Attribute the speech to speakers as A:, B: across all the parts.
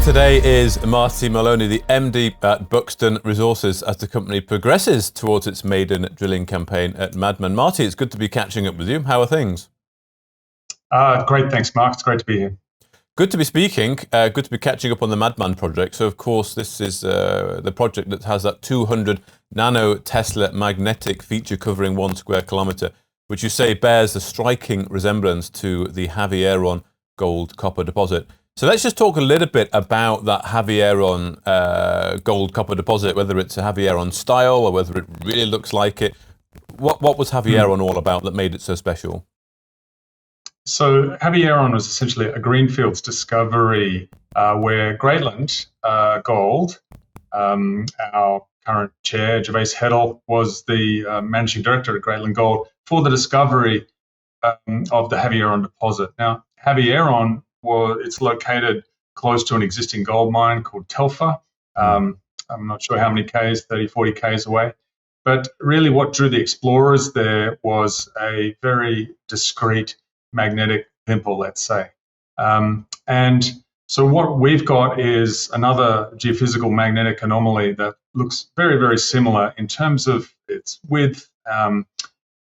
A: today is Martin Moloney, the MD at Buxton Resources, as the company progresses towards its maiden drilling campaign at Madman. Marty, it's good to be catching up with you. How are things?
B: Great, thanks, Mark. It's great to be here.
A: Good to be speaking. Good to be catching up on the Madman Project. So, of course, this is the project that has that 200 nanotesla magnetic feature covering 1 square kilometre, which you say bears a striking resemblance to the Havieron gold-copper deposit. So let's just talk a little bit about that Havieron gold-copper deposit, whether it's a Havieron style or whether it really looks like it. What was Havieron all about that made it so special?
B: So Havieron was essentially a greenfields discovery where Greatland Gold, our current chair, Gervais Heddle, was the managing director at Greatland Gold for the discovery of the Havieron deposit. Now, Havieron, it's located close to an existing gold mine called Telfer. I'm not sure how many Ks, 30, 40 Ks away. But really what drew the explorers there was a very discrete magnetic pimple, let's say. And so what we've got is another geophysical magnetic anomaly that looks very, very similar in terms of its width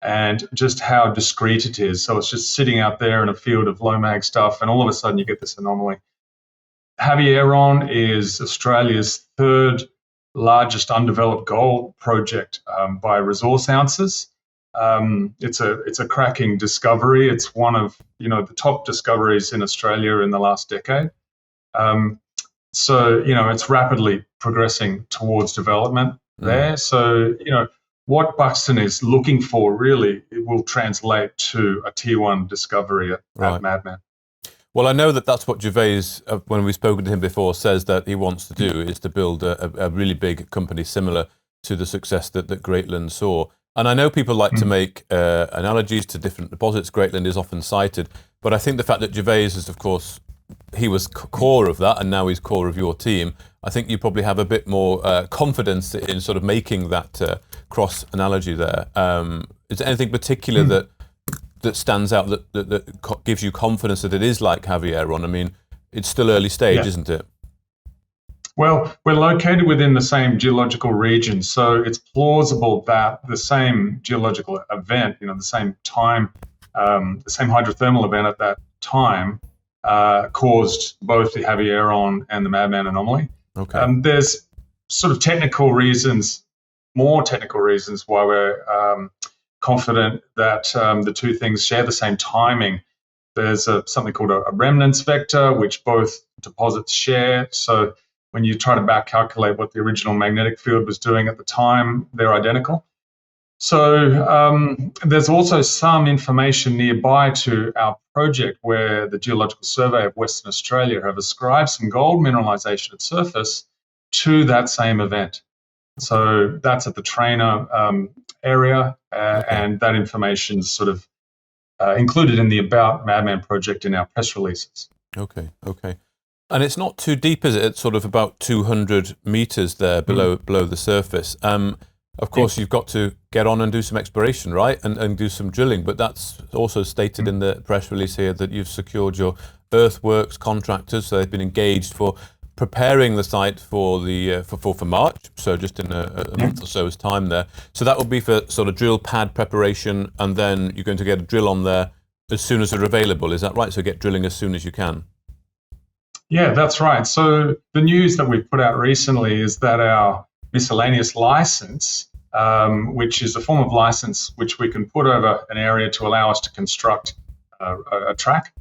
B: and just how discrete it is. So it's just sitting out there in a field of low mag stuff, and all of a sudden you get this anomaly. Havieron is Australia's third largest undeveloped gold project by resource ounces. It's a cracking discovery. It's one of the top discoveries in Australia in the last decade. So it's rapidly progressing towards development there. So what Buxton is looking for really, it will translate to a tier 1 discovery at Madman.
A: Well, I know that's what Gervais, when we've spoken to him before, says that he wants to do, is to build a really big company similar to the success that Greatland saw. And I know people like to make analogies to different deposits. Greatland is often cited. But I think the fact that Gervais is, of course, he was core of that and now he's core of your team, I think you probably have a bit more confidence in sort of making that cross analogy there. Is there anything particular that stands out that gives you confidence that it is like Havieron? I mean, it's still early stage, isn't it?
B: Well, we're located within the same geological region, so it's plausible that the same geological event, the same time, the same hydrothermal event at that time caused both the Havieron and the Madman anomaly.
A: Okay.
B: There's sort of more technical reasons why we're confident that the two things share the same timing. There's something called a remnants vector, which both deposits share. So when you try to back calculate what the original magnetic field was doing at the time, they're identical. So there's also some information nearby to our project where the Geological Survey of Western Australia have ascribed some gold mineralization at surface to that same event. So that's at the Trainer area, and that information is sort of included in the About Madman Project in our press releases.
A: Okay. And it's not too deep, is it? It's sort of about 200 meters there below the surface. Of course, you've got to get on and do some exploration, right? And do some drilling. But that's also stated in the press release here that you've secured your earthworks contractors. So they've been engaged for preparing the site for March. So just in a month or so's time there. So that will be for sort of drill pad preparation. And then you're going to get a drill on there as soon as they're available. Is that right? So get drilling as soon as you can.
B: Yeah, that's right. So the news that we've put out recently is that our miscellaneous license, which is a form of license which we can put over an area to allow us to construct a track.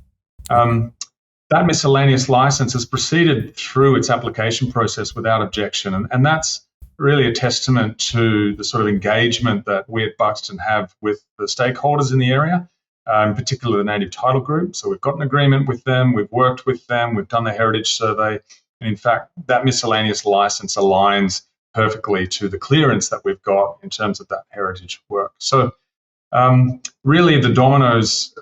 B: That miscellaneous license has proceeded through its application process without objection. And that's really a testament to the sort of engagement that we at Buxton have with the stakeholders in the area, in particular the Native Title Group. So we've got an agreement with them, we've worked with them, we've done the heritage survey. And in fact, that miscellaneous license aligns perfectly to the clearance that we've got in terms of that heritage work. So really the dominoes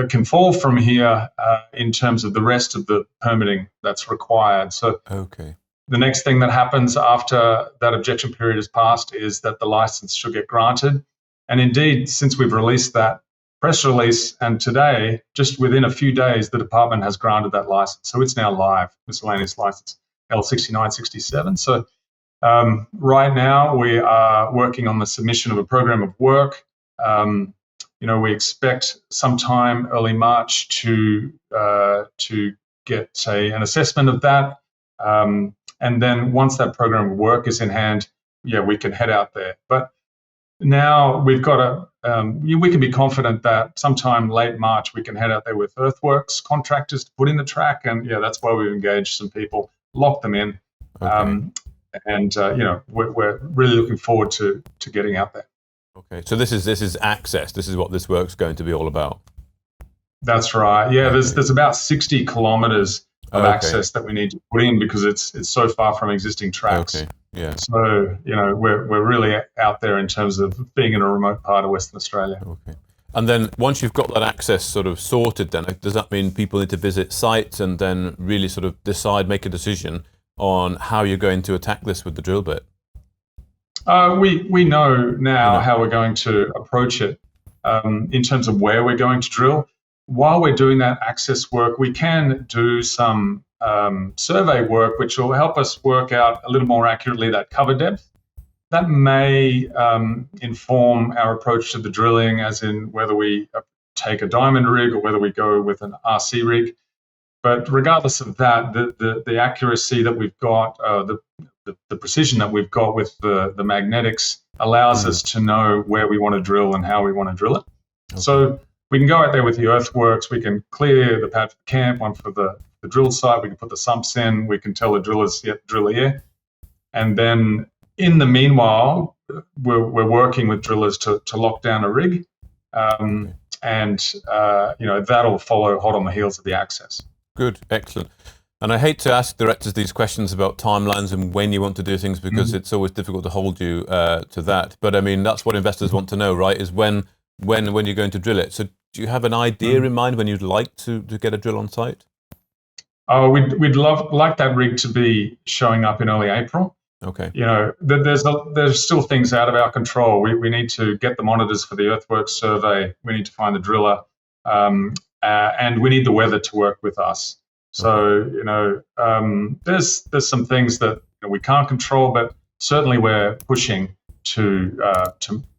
B: can fall from here in terms of the rest of the permitting that's required. So the next thing that happens after that objection period is passed is that the license should get granted. And indeed, since we've released that press release and today, just within a few days, the department has granted that license. So it's now live, miscellaneous license. L69, 67. So right now we are working on the submission of a program of work. We expect sometime early March to get an assessment of that. And then once that program of work is in hand, we can head out there. But now we've got we can be confident that sometime late March we can head out there with earthworks contractors to put in the track, and that's why we've engaged some people, locked them in, we're really looking forward to getting out there.
A: Okay, so this is access. This is what this work's going to be all about. That's
B: right. Yeah, there's about 60 kilometers of access that we need to put in because it's so far from existing tracks.
A: Okay. Yeah.
B: So, we're really out there in terms of being in a remote part of Western Australia.
A: Okay. And then once you've got that access sort of sorted, then does that mean people need to visit sites and then really sort of make a decision on how you're going to attack this with the drill bit?
B: We know now how we're going to approach it in terms of where we're going to drill. While we're doing that access work, we can do some survey work, which will help us work out a little more accurately that cover depth. That may inform our approach to the drilling, as in whether we take a diamond rig or whether we go with an RC rig. But regardless of that, the accuracy that we've got, the precision that we've got with the magnetics allows us to know where we want to drill and how we want to drill it. Okay. So we can go out there with the earthworks, we can clear the pad for the camp, one for the drill site, we can put the sumps in, we can tell the drillers, drill here. And then in the meanwhile, we're working with drillers to lock down a rig. And that'll follow hot on the heels of the access.
A: Good, excellent. And I hate to ask directors these questions about timelines and when you want to do things because it's always difficult to hold you to that. But I mean, that's what investors want to know, right? Is when you're going to drill it. So do you have an idea in mind when you'd like to get a drill on site?
B: Oh, we'd like that rig to be showing up in early April.
A: Okay.
B: There's still things out of our control. We need to get the monitors for the earthworks survey. We need to find the driller, and we need the weather to work with us. So there's some things that we can't control, but certainly we're pushing to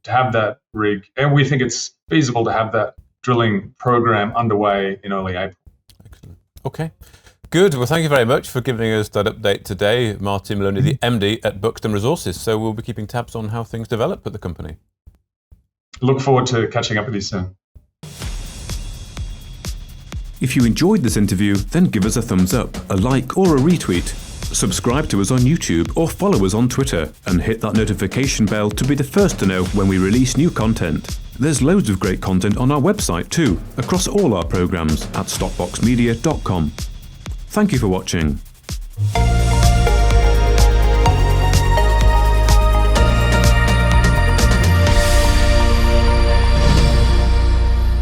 B: have that rig, and we think it's feasible to have that drilling program underway in early April.
A: Excellent. Okay. Good. Well, thank you very much for giving us that update today, Martin Moloney, the MD at Buxton Resources. So we'll be keeping tabs on how things develop at the company.
B: Look forward to catching up with you soon.
C: If you enjoyed this interview, then give us a thumbs up, a like or a retweet. Subscribe to us on YouTube or follow us on Twitter and hit that notification bell to be the first to know when we release new content. There's loads of great content on our website too, across all our programs at stockboxmedia.com. Thank you for watching.